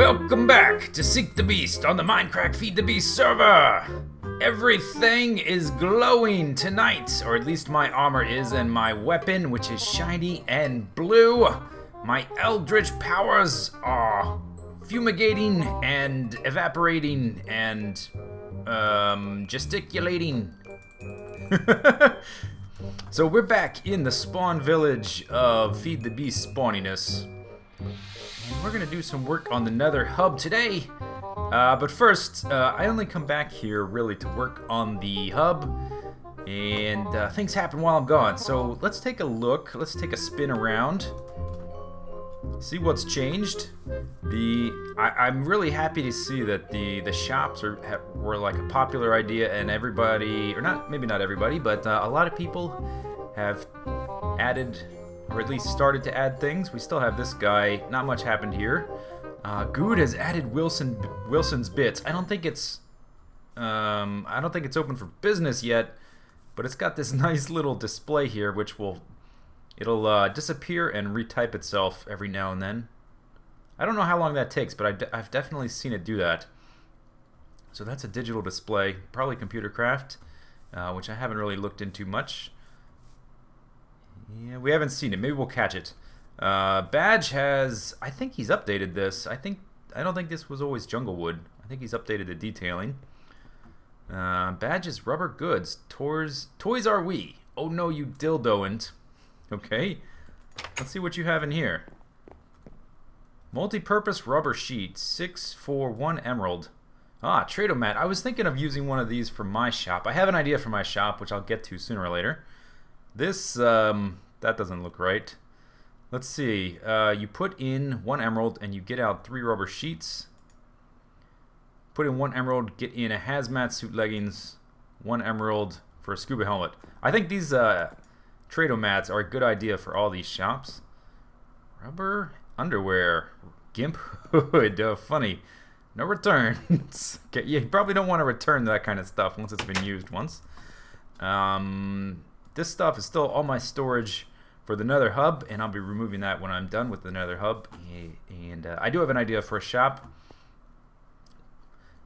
Welcome back to Seek the Beast on the Minecraft Feed the Beast server! Everything is glowing tonight, or at least my armor is, and my weapon, which is shiny and blue. My eldritch powers are fumigating and evaporating and gesticulating. So we're back in the spawn village of Feed the Beast spawniness. And we're gonna do some work on the Nether hub today. But first, I only come back here really to work on the hub. And things happen while I'm gone. So let's take a look. Let's take a spin around. See what's changed. I'm really happy to see that the shops were like a popular idea, and everybody, or maybe not everybody, but a lot of people have added, or at least started to add things. We still have this guy. Not much happened here. Good has added Wilson's bits. I don't think it's open for business yet, but it's got this nice little display here, which it'll disappear and retype itself every now and then. I don't know how long that takes, but I've definitely seen it do that. So that's a digital display, probably computer craft, which I haven't really looked into much. Yeah, we haven't seen it. Maybe we'll catch it. Badge has, I think he's updated this. I don't think this was always Junglewood. I think he's updated the detailing. Badge is rubber goods. Toys are we. Oh no, you dildoant. Okay. Let's see what you have in here. Multi-purpose rubber sheet. 6 for 1 emerald. Ah, Tradomat. I was thinking of using one of these for my shop. I have an idea for my shop, which I'll get to sooner or later. This, that doesn't look right. Let's see. You put in 1 emerald and you get out 3 rubber sheets. Put in 1 emerald, get in a hazmat suit leggings, 1 emerald for a scuba helmet. I think these Tradomats are a good idea for all these shops. Rubber underwear, gimp hood, funny. No returns. Okay, you probably don't want to return that kind of stuff once it's been used once. This stuff is still all my storage for the Nether hub, and I'll be removing that when I'm done with the Nether hub. And I do have an idea for a shop.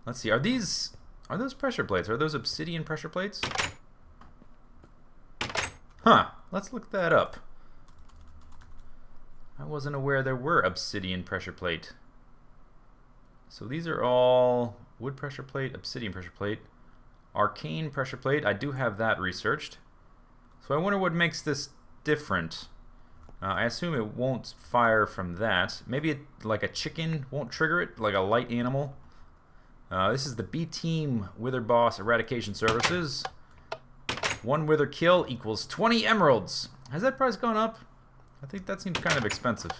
Let's see. Are those pressure plates? Are those obsidian pressure plates? Huh. Let's look that up. I wasn't aware there were obsidian pressure plate. So these are all wood pressure plate, obsidian pressure plate, arcane pressure plate. I do have that researched. So I wonder what makes this different. I assume it won't fire from that. Maybe like a chicken won't trigger it, like a light animal. This is the B-Team Wither Boss Eradication Services. 1 wither kill equals 20 emeralds. Has that price gone up? I think that seems kind of expensive.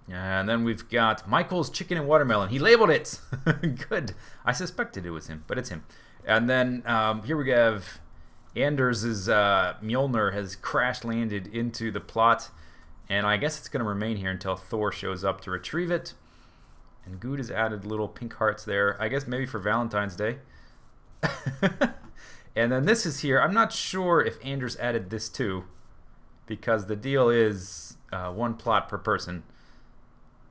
And then we've got Michael's Chicken and Watermelon. He labeled it. Good. I suspected it was him, but it's him. And then here we have Anders's Mjolnir has crash landed into the plot, and I guess it's going to remain here until Thor shows up to retrieve it. And Good has added little pink hearts there, I guess maybe for Valentine's Day. And then this is here. I'm not sure if Anders added this too, because the deal is 1 plot per person.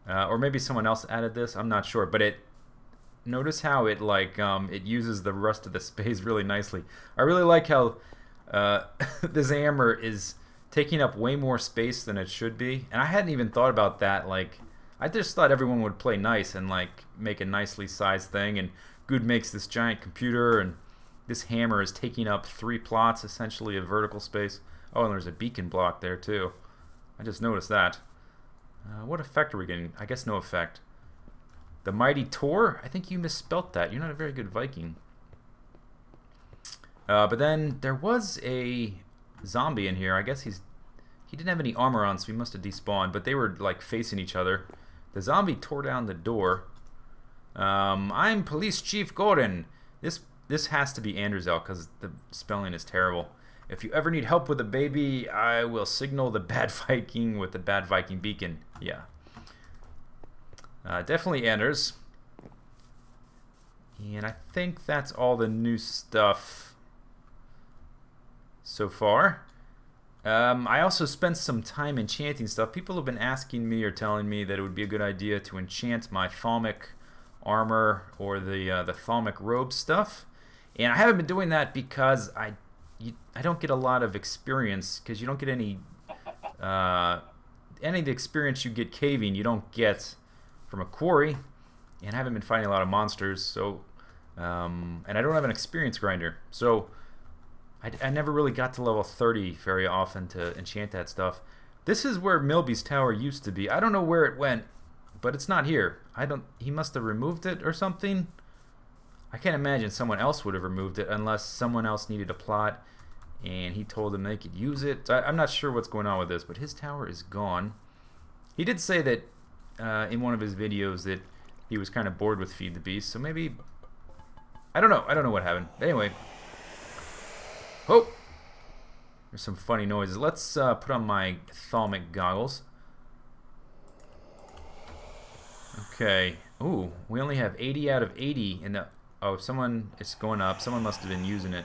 Or maybe someone else added this. I'm not sure, but notice how it it uses the rest of the space really nicely. I really like how this hammer is taking up way more space than it should be, and I hadn't even thought about that. I just thought everyone would play nice and make a nicely sized thing, and Good makes this giant computer, and this hammer is taking up 3 plots, essentially, of vertical space. Oh, and there's a beacon block there too. I just noticed that. What effect are we getting? I guess no effect. The Mighty Tor? I think you misspelt that. You're not a very good Viking. But then there was a zombie in here. I guess he didn't have any armor on, so he must have despawned. But they were facing each other. The zombie tore down the door. I'm Police Chief Gordon. This has to be Anderzel because the spelling is terrible. If you ever need help with a baby, I will signal the Bad Viking with the Bad Viking beacon. Yeah. Definitely Anders. And I think that's all the new stuff so far. I also spent some time enchanting stuff. People have been asking me or telling me that it would be a good idea to enchant my Thalmic armor or the Thalmic robe stuff. And I haven't been doing that because I don't get a lot of experience, because you don't get any of the experience you get caving you don't get from a quarry, and I haven't been fighting a lot of monsters, so and I don't have an experience grinder, so I never really got to level 30 very often to enchant that stuff. This is where Milby's tower used to be. I don't know where it went, but it's not here. He must have removed it or something. I can't imagine someone else would have removed it unless someone else needed a plot and he told them they could use it. I'm not sure what's going on with this, but his tower is gone. He did say that in one of his videos that he was kind of bored with Feed the Beast, so maybe... I don't know what happened. Anyway. Oh! There's some funny noises. Let's put on my Thalmic goggles. Okay. Ooh, we only have 80 out of 80 in the... Oh, someone is going up. Someone must have been using it.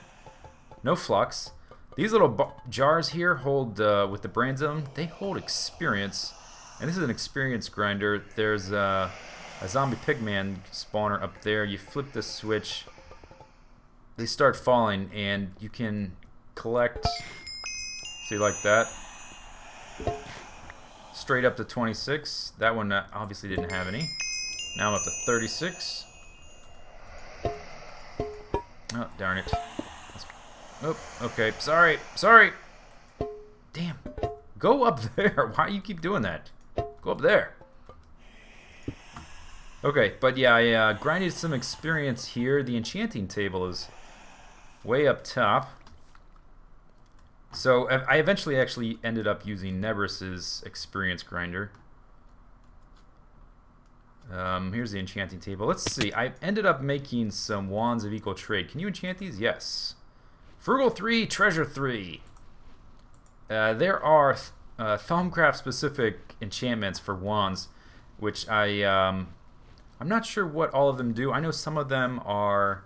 No flux. These little jars here hold, with the brands on them, they hold experience. And this is an experience grinder. There's a zombie pigman spawner up there. You flip the switch, they start falling, and you can collect, see, like that, straight up to 26. That one obviously didn't have any. Now I'm up to 36. Oh, darn it. Oh, okay. Sorry. Damn. Go up there. Why do you keep doing that? Go up there. Okay, but yeah, I grinded some experience here. The enchanting table is way up top. So I eventually actually ended up using Nebris's experience grinder. Here's the enchanting table. Let's see. I ended up making some wands of equal trade. Can you enchant these? Yes. Frugal 3, Treasure 3. There are Thaumcraft specific enchantments for wands, which I'm not sure what all of them do. I know some of them are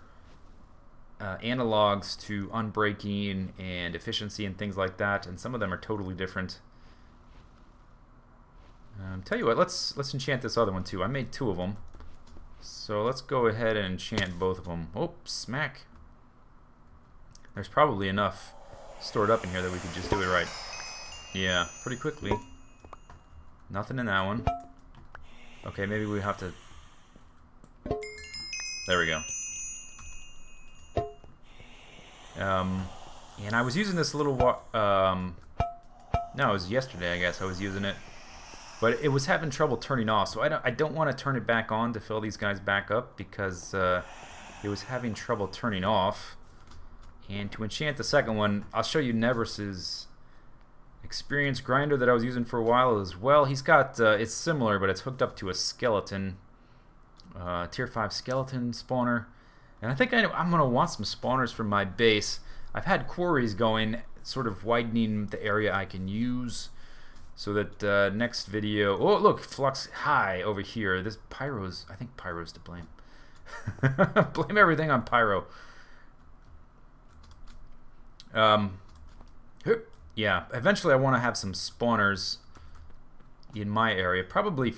analogs to unbreaking and efficiency and things like that, and some of them are totally different. Tell you what, let's enchant this other one too. I made 2 of them, so let's go ahead and enchant both of them. Oh, smack! There's probably enough stored up in here that we could just do it right. Yeah, pretty quickly. Nothing in that one. Okay, maybe we have to... There we go. And I was using this little... No, it was yesterday, I guess I was using it. But it was having trouble turning off, so I don't want to turn it back on to fill these guys back up, because it was having trouble turning off. And to enchant the second one, I'll show you Nebris's experience grinder that I was using for a while as well. He's got, it's similar, but it's hooked up to a skeleton, tier 5 skeleton spawner. And I think I'm going to want some spawners from my base. I've had quarries going, sort of widening the area I can use, so that next video... Oh, look, flux high over here. This Pyro's... I think Pyro's to blame. Blame everything on Pyro. Yeah, eventually I want to have some spawners in my area. Probably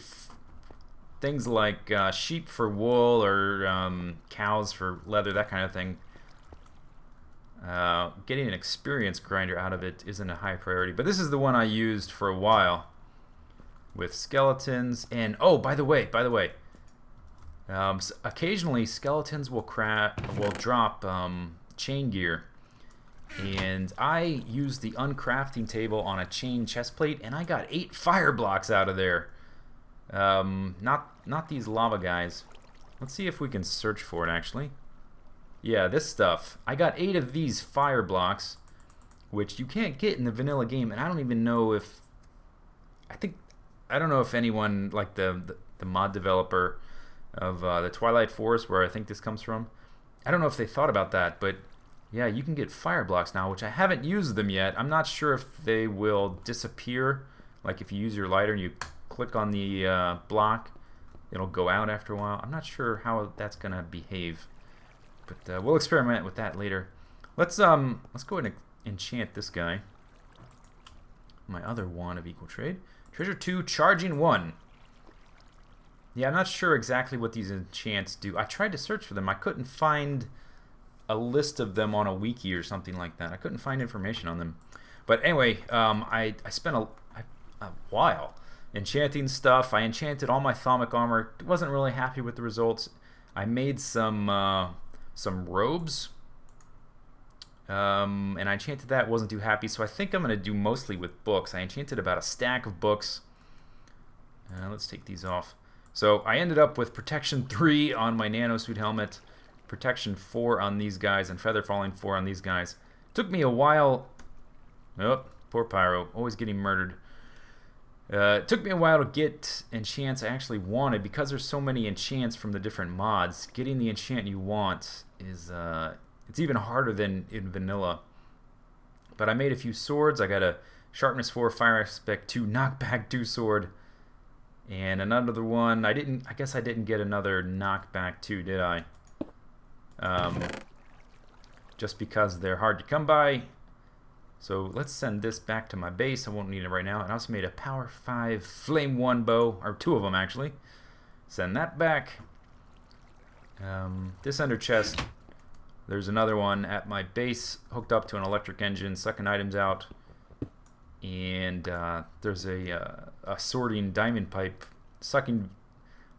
things like sheep for wool, or cows for leather, that kind of thing. Getting an experience grinder out of it isn't a high priority, but this is the one I used for a while with skeletons. And oh, by the way, occasionally skeletons will drop chain gear, and I used the uncrafting table on a chain chest plate, and I got 8 fire blocks out of there. Not these lava guys. Let's see if we can search for it actually. Yeah, this stuff. I got 8 of these fire blocks, which you can't get in the vanilla game, and I don't even know if... I don't know if anyone, like the mod developer of the Twilight Forest, where I think this comes from, I don't know if they thought about that, but yeah, you can get fire blocks now, which I haven't used them yet. I'm not sure if they will disappear, like if you use your lighter and you click on the block, it'll go out after a while. I'm not sure how that's gonna behave. But we'll experiment with that later. Let's go ahead and enchant this guy. my other wand of equal trade. Treasure 2, charging 1. Yeah, I'm not sure exactly what these enchants do. I tried to search for them. I couldn't find a list of them on a wiki or something like that. I couldn't find information on them. But anyway, I spent a while enchanting stuff. I enchanted all my thaumic armor. Wasn't really happy with the results. I made some robes. And I enchanted that, wasn't too happy, so I think I'm going to do mostly with books. I enchanted about a stack of books. Let's take these off. So I ended up with protection 3 on my nanosuit helmet, protection 4 on these guys, and feather falling 4 on these guys. Took me a while. Oh, poor Pyro, always getting murdered. It took me a while to get enchants I actually wanted, because there's so many enchants from the different mods. Getting the enchant you want is it's even harder than in vanilla. But I made a few swords. I got a sharpness 4, fire aspect 2, knockback 2 sword, and another one. I guess I didn't get another knockback 2, did I? Just because they're hard to come by. So let's send this back to my base. I won't need it right now. And I also made a power 5 flame 1 bow, or 2 of them actually. Send that back. This under chest. There's another one at my base, hooked up to an electric engine, sucking items out. And there's a sorting diamond pipe, sucking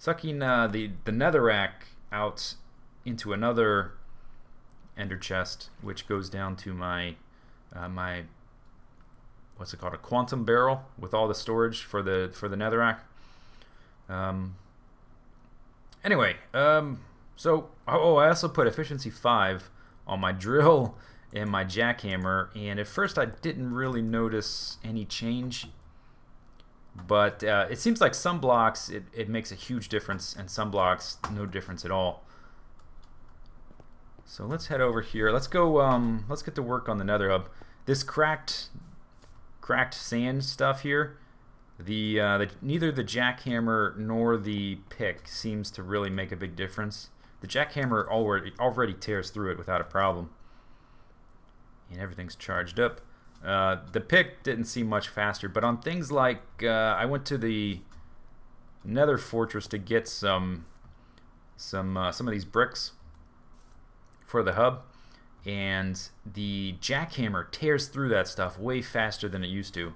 the netherrack out into another ender chest, which goes down to my my what's it called, a quantum barrel with all the storage for the netherrack. Anyway, so, I also put efficiency 5 on my drill and my jackhammer, and at first I didn't really notice any change, but it seems like some blocks it makes a huge difference, and some blocks no difference at all. So let's head over here. Let's go. Let's get to work on the nether hub. This cracked sand stuff here. Neither the jackhammer nor the pick seems to really make a big difference. The jackhammer already tears through it without a problem, and everything's charged up. The pick didn't seem much faster, but on things like I went to the Nether Fortress to get some of these bricks for the hub, and the jackhammer tears through that stuff way faster than it used to.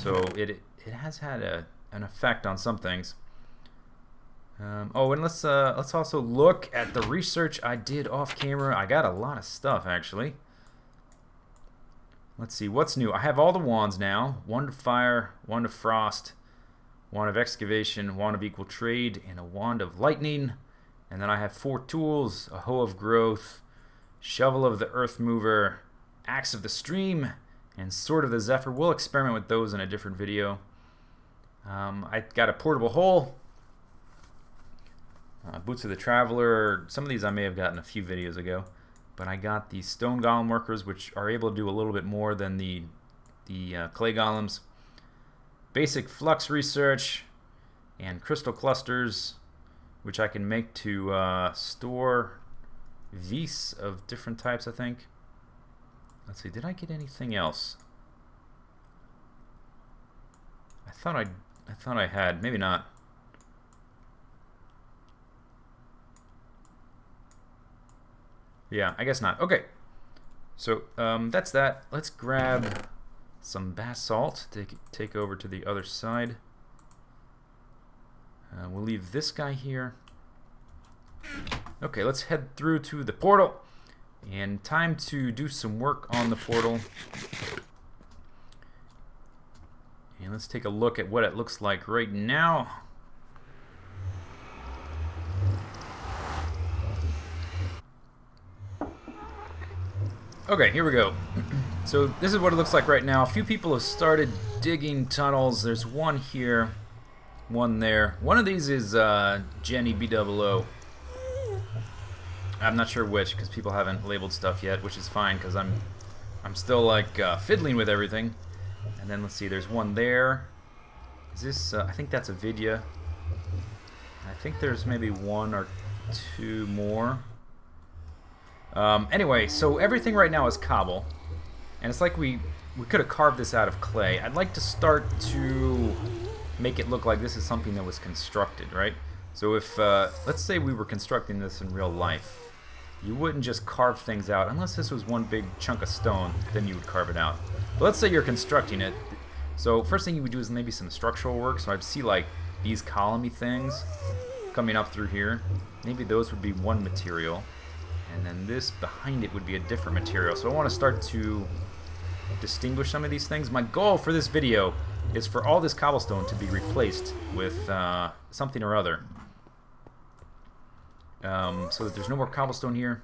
So it has had an effect on some things. Oh, and let's also look at the research I did off camera. I got a lot of stuff actually. Let's see what's new. I have all the wands now: wand of fire, wand of frost, wand of excavation, wand of equal trade, and a wand of lightning. And then I have 4 tools: a hoe of growth, shovel of the earth mover, axe of the stream, and sword of the zephyr. We'll experiment with those in a different video. I got a portable hole. Boots of the Traveler. Some of these I may have gotten a few videos ago, but I got the stone golem workers, which are able to do a little bit more than the clay golems. Basic flux research and crystal clusters, which I can make to store vis of different types, I think. Let's see, did I get anything else? I thought I had, maybe not. Yeah, I guess not. Okay, so that's that. Let's grab some basalt to take over to the other side. We'll leave this guy here. Okay, let's head through to the portal. And time to do some work on the portal. And let's take a look at what it looks like right now. Okay, here we go. So this is what it looks like right now. A few people have started digging tunnels. There's one here, one there. One of these is Jenny B00. I'm not sure which, because people haven't labeled stuff yet, which is fine, because I'm still like fiddling with everything. And then let's see, there's one there. Is this? I think that's a Vidya. I think there's maybe 1 or 2 more. Anyway, so everything right now is cobble, and it's like we we could have carved this out of clay. I'd like to start to make it look like this is something that was constructed, right? So if, let's say we were constructing this in real life, you wouldn't just carve things out, unless this was one big chunk of stone, then you would carve it out. But let's say you're constructing it. So first thing you would do is maybe some structural work. So I'd see like these column-y things coming up through here. Maybe those would be one material. And then this behind it would be a different material. So I want to start to distinguish some of these things. My goal for this video is for all this cobblestone to be replaced with something or other. So that there's no more cobblestone here.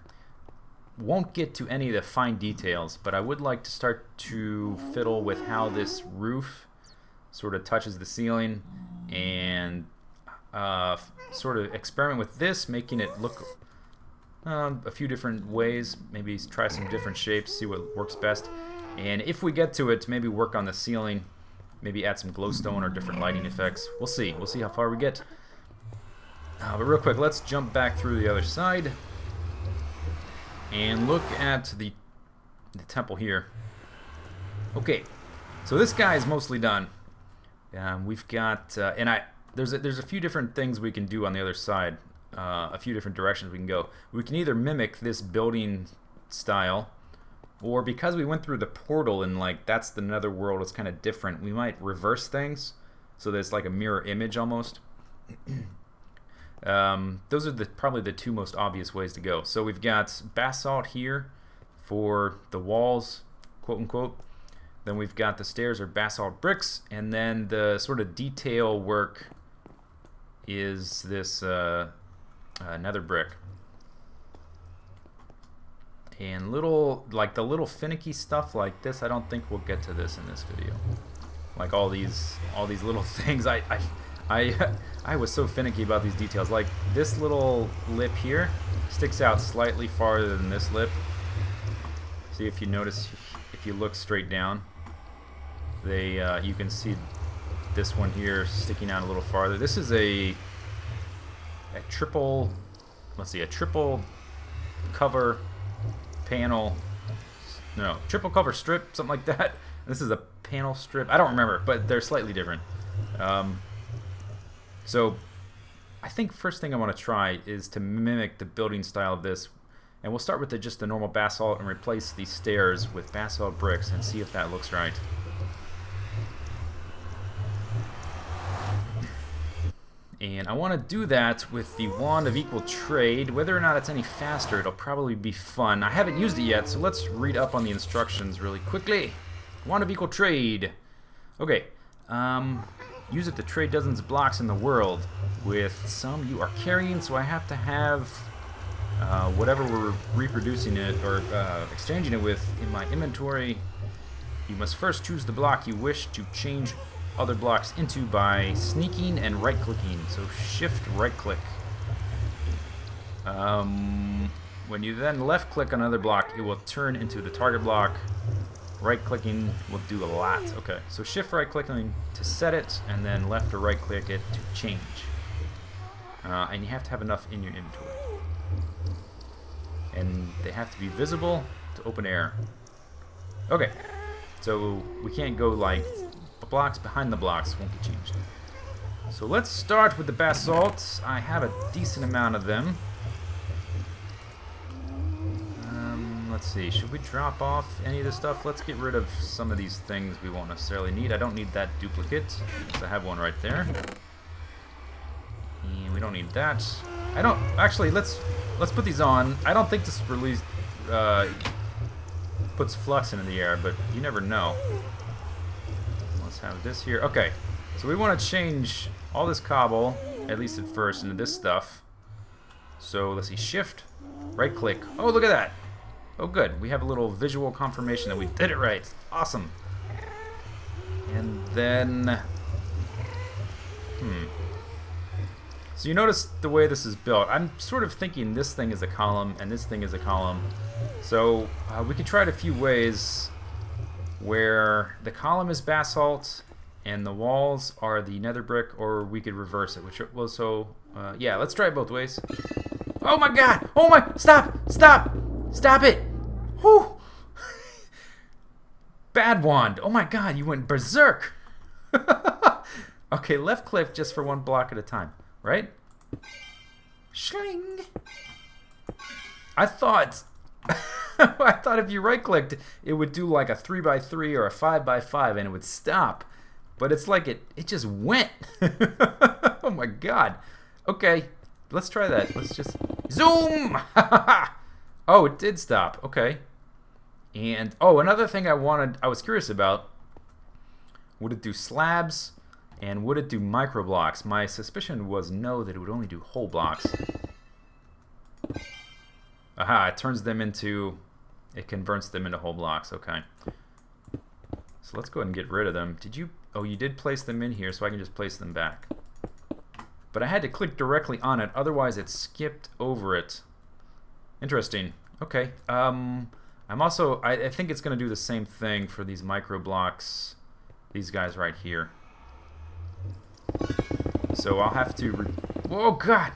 Won't get to any of the fine details, but I would like to start to fiddle with how this roof sort of touches the ceiling and sort of experiment with this, making it look a few different ways. Maybe try some different shapes, see what works best. And if we get to it, maybe work on the ceiling, maybe add some glowstone or different lighting effects. We'll see. We'll see how far we get. But real quick, let's jump back through the other side and look at the temple here. Okay, so this guy is mostly done. We've got, there's a few different things we can do on the other side. A few different directions we can go. We can either mimic this building style, or because we went through the portal and like that's the nether world, it's kind of different. We might reverse things so that it's like a mirror image almost. Those are probably the two most obvious ways to go. So we've got basalt here for the walls, quote unquote. Then we've got the stairs are basalt bricks, and then the sort of detail work is this nether brick. And like the little finicky stuff like this, I don't think we'll get to this in this video. Like all these little things, I was so finicky about these details. Like this little lip here sticks out slightly farther than this lip. See, if you notice, if you look straight down, you can see this one here sticking out a little farther. This is a triple, let's see, a triple cover panel, no, triple cover strip, something like that. This is a panel strip. I don't remember, but they're slightly different. So I think first thing I want to try is to mimic the building style of this, and we'll start with just the normal basalt and replace these stairs with basalt bricks and see if that looks right. And I want to do that with the Wand of Equal Trade. Whether or not it's any faster, it'll probably be fun. I haven't used it yet, so let's read up on the instructions really quickly. Wand of Equal Trade. Okay. Use it to trade dozens of blocks in the world. With some you are carrying, so I have to have whatever we're reproducing it or exchanging it with in my inventory. You must first choose the block you wish to change other blocks into by sneaking and right-clicking. So shift right-click. When you then left-click on another block, it will turn into the target block. Right-clicking will do a lot. Okay, so shift right-clicking to set it, and then left or right-click it to change. And you have to have enough in your inventory. And they have to be visible to open air. Okay, so we can't go like blocks behind the blocks, won't get changed. So let's start with the basalt. I have a decent amount of them. Let's see, should we drop off any of this stuff? Let's get rid of some of these things we won't necessarily need. I don't need that duplicate, because I have one right there. And we don't need that. I don't, actually, let's put these on. I don't think this release puts flux into the air, but you never know. Let's have this here. Okay, so we want to change all this cobble, at least at first, into this stuff. So let's see, shift, right click. Oh, look at that. Oh, good. We have a little visual confirmation that we did it right. Awesome. And then, so you notice the way this is built. I'm sort of thinking this thing is a column and this thing is a column. So we could try it a few ways where the column is basalt and the walls are the nether brick, or we could reverse it, which was yeah, let's try it both ways. Oh my god! Oh my, stop! Stop! Stop it! Whew. Bad wand. Oh my god, you went berserk. Okay, left click just for one block at a time, right? Shling. I thought I thought if you right clicked it would do like a 3x3 or a 5x5 and it would stop. But it's like it just went. Oh my god. Okay, let's try that. Let's just zoom. Oh, it did stop. Okay. And oh, another thing I was curious about, would it do slabs and would it do micro blocks? My suspicion was no, that it would only do whole blocks. Aha, it turns them into, it converts them into whole blocks. Okay. So let's go ahead and get rid of them. Did you, oh, you did place them in here, so I can just place them back. But I had to click directly on it, otherwise it skipped over it. Interesting. Okay. I'm also, I think it's going to do the same thing for these micro blocks, these guys right here. So I'll have to, oh god!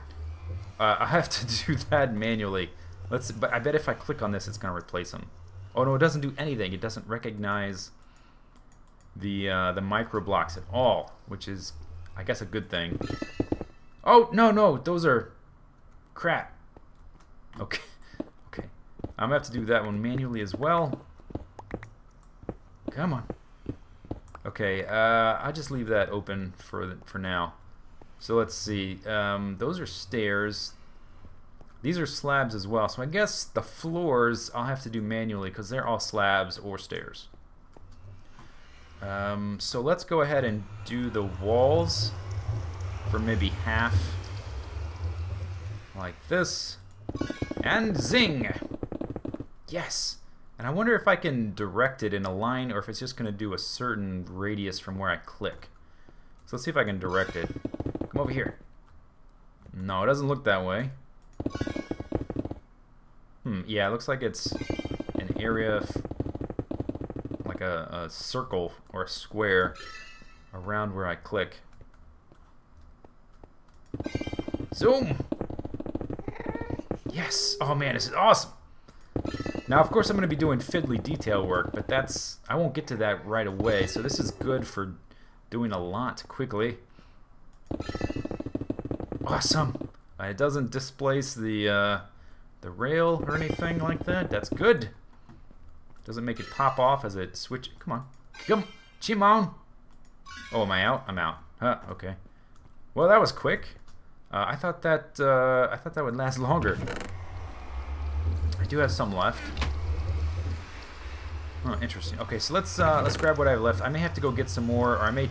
I have to do that manually. But I bet if I click on this, it's going to replace them. Oh no, it doesn't do anything. It doesn't recognize the micro blocks at all, which is, I guess, a good thing. Oh no, those are crap. Okay. I'm going to have to do that one manually as well. Come on. Okay, I'll just leave that open for now. So let's see. Those are stairs. These are slabs as well. So I guess the floors I'll have to do manually because they're all slabs or stairs. So let's go ahead and do the walls for maybe half. Like this. And zing! Yes! And I wonder if I can direct it in a line or if it's just going to do a certain radius from where I click. So let's see if I can direct it. Come over here. No, it doesn't look that way. Yeah, it looks like it's an area, like a circle or a square around where I click. Zoom! Yes! Oh man, this is awesome! Now, of course, I'm going to be doing fiddly detail work, but I won't get to that right away, so this is good for doing a lot quickly. Awesome! It doesn't displace the rail or anything like that. That's good. Doesn't make it pop off as it switches. Come on. Come on! Oh, am I out? I'm out. Huh, okay. Well, that was quick. I thought that would last longer. I do have some left. Oh, interesting. Okay, so let's grab what I have left. I may have to go get some more, or I may.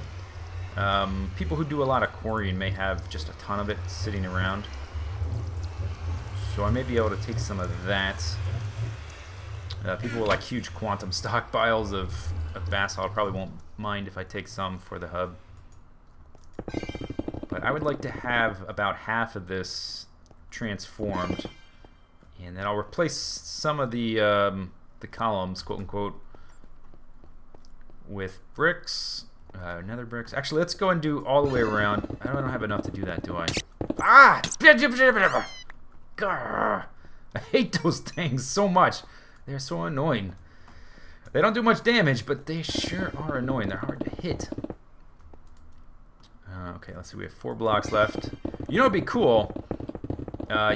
People who do a lot of quarrying may have just a ton of it sitting around. So I may be able to take some of that. People with like huge quantum stockpiles of basalt probably won't mind if I take some for the hub. But I would like to have about half of this transformed. And then I'll replace some of the columns, quote unquote, with bricks, nether bricks. Actually, let's go and do all the way around. I don't have enough to do that, do I? Ah! Grr. I hate those things so much. They're so annoying. They don't do much damage, but they sure are annoying. They're hard to hit. Okay, let's see. We have 4 blocks left. You know what'd be cool?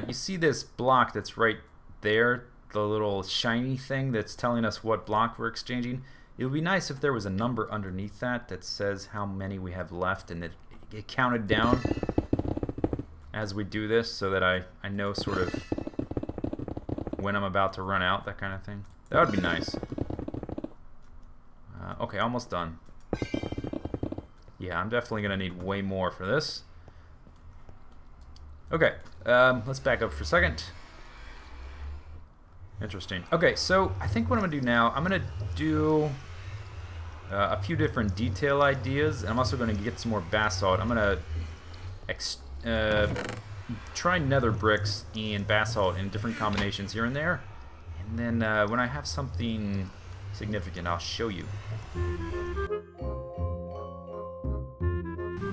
You see this block that's right there, the little shiny thing that's telling us what block we're exchanging? It would be nice if there was a number underneath that says how many we have left and it counted down as we do this so that I know sort of when I'm about to run out, that kind of thing. That would be nice. Okay, almost done. Yeah, I'm definitely going to need way more for this. Okay, let's back up for a second. Interesting. Okay, so I think what I'm going to do now, I'm going to do a few different detail ideas, and I'm also going to get some more basalt. I'm going to try nether bricks and basalt in different combinations here and there, and then when I have something significant, I'll show you.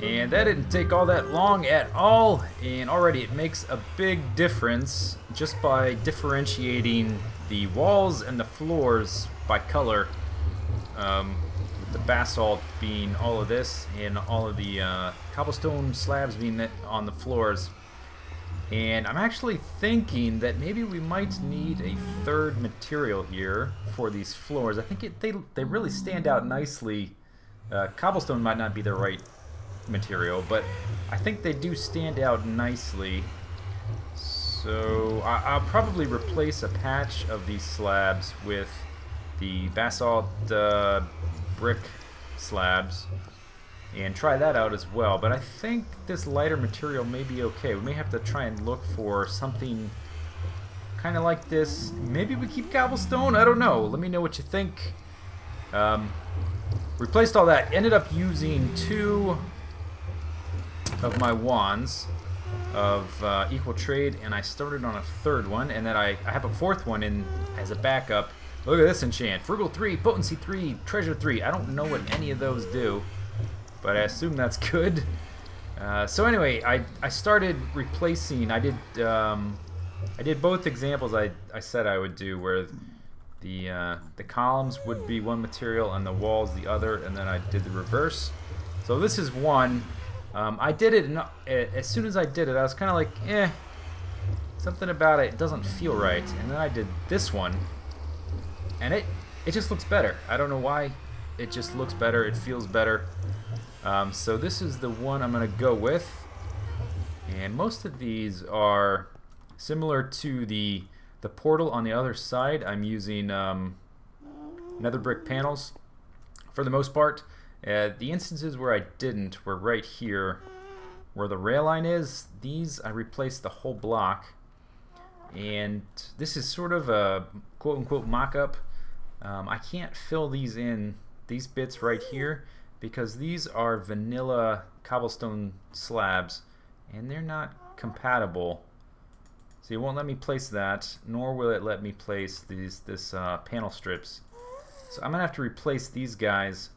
And that didn't take all that long at all, and already it makes a big difference just by differentiating the walls and the floors by color. with the basalt being all of this and all of the cobblestone slabs being on the floors. And I'm actually thinking that maybe we might need a third material here for these floors. I think they really stand out nicely. Cobblestone might not be the right material, but I think they do stand out nicely. So I'll probably replace a patch of these slabs with the basalt brick slabs and try that out as well. But I think this lighter material may be okay. We may have to try and look for something kind of like this. Maybe we keep cobblestone? I don't know. Let me know what you think. Replaced all that. Ended up using 2 of my wands of equal trade, and I started on a 3rd one, and then I have a 4th one in as a backup. Look at this enchant. Frugal 3, Potency 3, Treasure 3. I don't know what any of those do, but I assume that's good. So anyway, I started replacing. I did both examples I said I would do, where the columns would be one material and the walls the other, and then I did the reverse. So this is one. I did it, and as soon as I did it, I was kind of like, something about it doesn't feel right. And then I did this one, and it just looks better. I don't know why. It just looks better. It feels better. So this is the one I'm going to go with. And most of these are similar to the portal on the other side. I'm using nether brick panels for the most part. The instances where I didn't were right here where the rail line is. These I replaced the whole block, and this is sort of a quote-unquote mock-up. I can't fill these in, these bits right here, because these are vanilla cobblestone slabs and they're not compatible. So it won't let me place that, nor will it let me place this panel strips. So I'm gonna have to replace these guys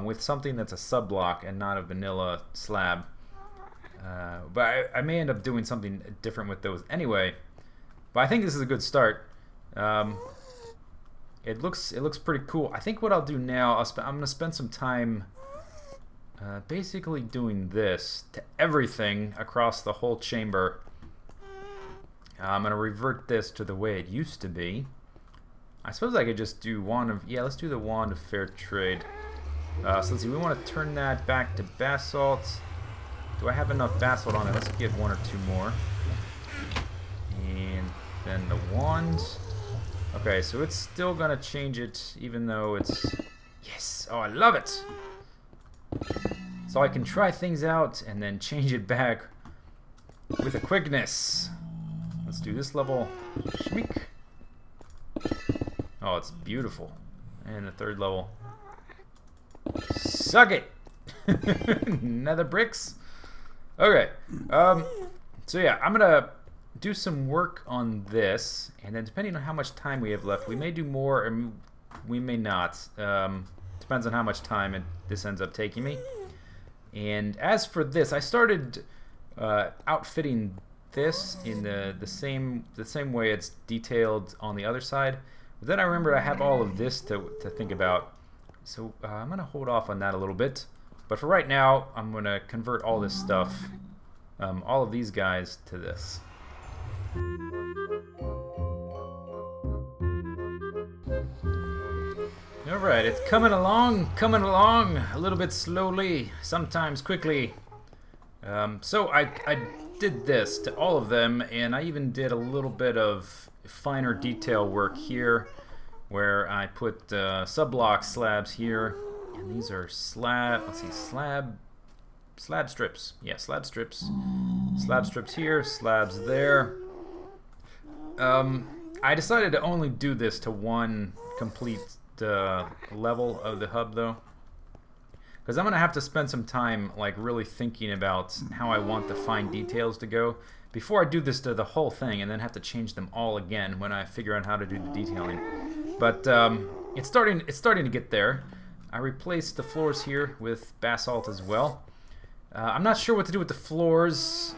with something that's a sub-block and not a vanilla slab. But I may end up doing something different with those anyway. But I think this is a good start. It looks pretty cool. I think what I'll do now, I'm going to spend some time basically doing this to everything across the whole chamber. I'm going to revert this to the way it used to be. I suppose I could just do wand of... Yeah, let's do the wand of fair trade. So let's see, we want to turn that back to basalt. Do I have enough basalt on it? Let's get 1 or 2 more. And then the wand. Okay, so it's still gonna change it even though it's... Yes! Oh, I love it! So I can try things out and then change it back with a quickness. Let's do this level. Schmeek. Oh, it's beautiful. And the 3rd level. Suck it! Nether bricks. Okay. So yeah, I'm gonna do some work on this, and then depending on how much time we have left, we may do more, or we may not. Depends on how much time this ends up taking me. And as for this, I started outfitting this in the same way it's detailed on the other side. But then I remembered I have all of this to think about. So I'm going to hold off on that a little bit. But for right now, I'm going to convert all this stuff, all of these guys, to this. Alright, it's coming along, a little bit slowly, sometimes quickly. So I did this to all of them, and I even did a little bit of finer detail work here, where I put sub-block slabs here, and these are slab strips. Yeah, slab strips. Slab strips here, slabs there. I decided to only do this to one complete level of the hub, though, because I'm gonna have to spend some time like really thinking about how I want the fine details to go before I do this to the whole thing, and then have to change them all again when I figure out how to do the detailing. But it's starting to get there. I replaced the floors here with basalt as well. I'm not sure what to do with the floors.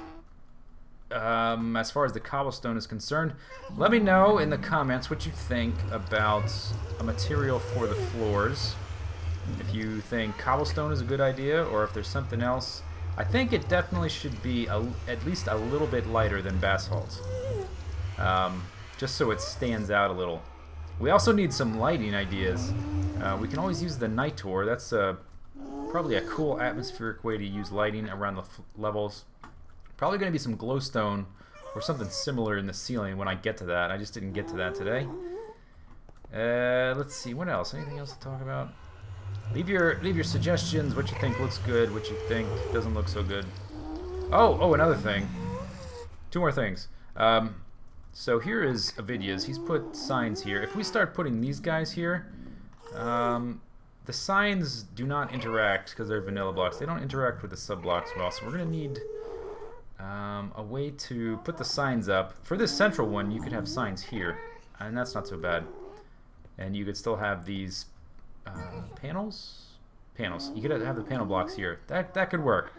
as far as the cobblestone is concerned, let me know in the comments what you think about a material for the floors. If you think cobblestone is a good idea, or if there's something else. I think it definitely should be at least a little bit lighter than basalt, just so it stands out a little. We also need some lighting ideas. We can always use the night tour. That's probably a cool atmospheric way to use lighting around the levels. Probably going to be some glowstone or something similar in the ceiling when I get to that. I just didn't get to that today. Let's see, what else? Anything else to talk about? Leave your suggestions, what you think looks good, what you think doesn't look so good. Oh, another thing. Two more things. So here is Avidia's. He's put signs here. If we start putting these guys here, the signs do not interact because they're vanilla blocks. They don't interact with the sub blocks well, so we're going to need a way to put the signs up. For this central one, you could have signs here, and that's not so bad. And you could still have these panels. You could have the panel blocks here. That could work.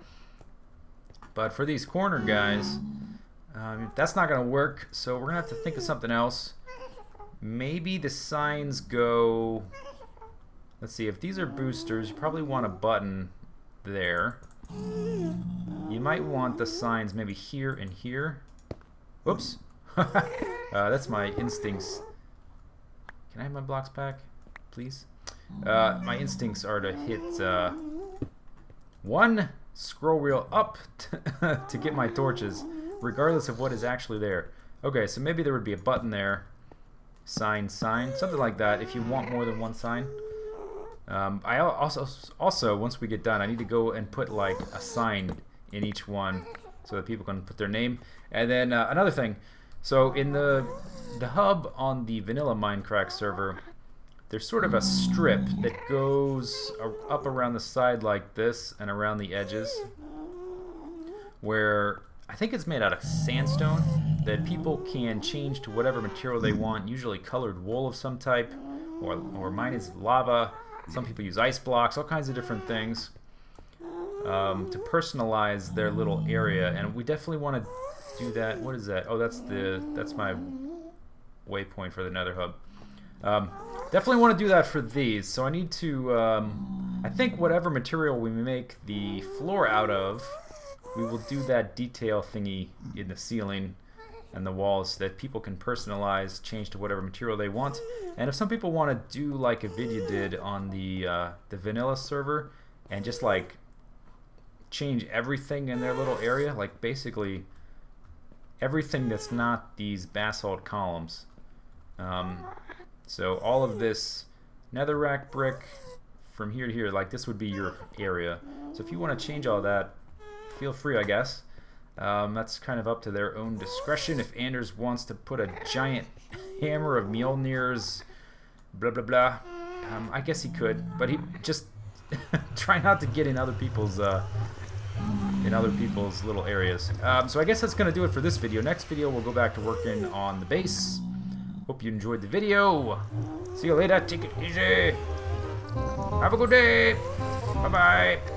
But for these corner guys, that's not going to work. So we're going to have to think of something else. Maybe the signs go. Let's see. If these are boosters, you probably want a button there. You might want the signs maybe here and here. Whoops. That's my instincts. Can I have my blocks back, please? My instincts are to hit one scroll wheel up to get my torches, regardless of what is actually there. Okay, so maybe there would be a button there. Sign, something like that if you want more than one sign. I also, once we get done, I need to go and put like a sign in each one so that people can put their name. And then another thing, so in the hub on the vanilla Minecraft server, there's sort of a strip that goes up around the side like this and around the edges, where I think it's made out of sandstone that people can change to whatever material they want, usually colored wool of some type, or mine is lava. Some people use ice blocks, all kinds of different things to personalize their little area, and we definitely want to do that. What is that? Oh, that's my waypoint for the Nether hub. Definitely want to do that for these, so I need to, I think whatever material we make the floor out of, we will do that detail thingy in the ceiling and the walls so that people can personalize, change to whatever material they want. And if some people want to do like Avidia did on the vanilla server and just like change everything in their little area, like basically everything that's not these basalt columns. So all of this netherrack brick from here to here, like this would be your area. So if you want to change all that, feel free, I guess. That's kind of up to their own discretion. If Anders wants to put a giant hammer of Mjolnir's blah blah blah, I guess he could, but he just try not to get in other people's little areas. So I guess that's gonna do it for this video. Next video we'll go back to working on the base. Hope you enjoyed the video. See you later. Take it easy. Have a good day. Bye bye.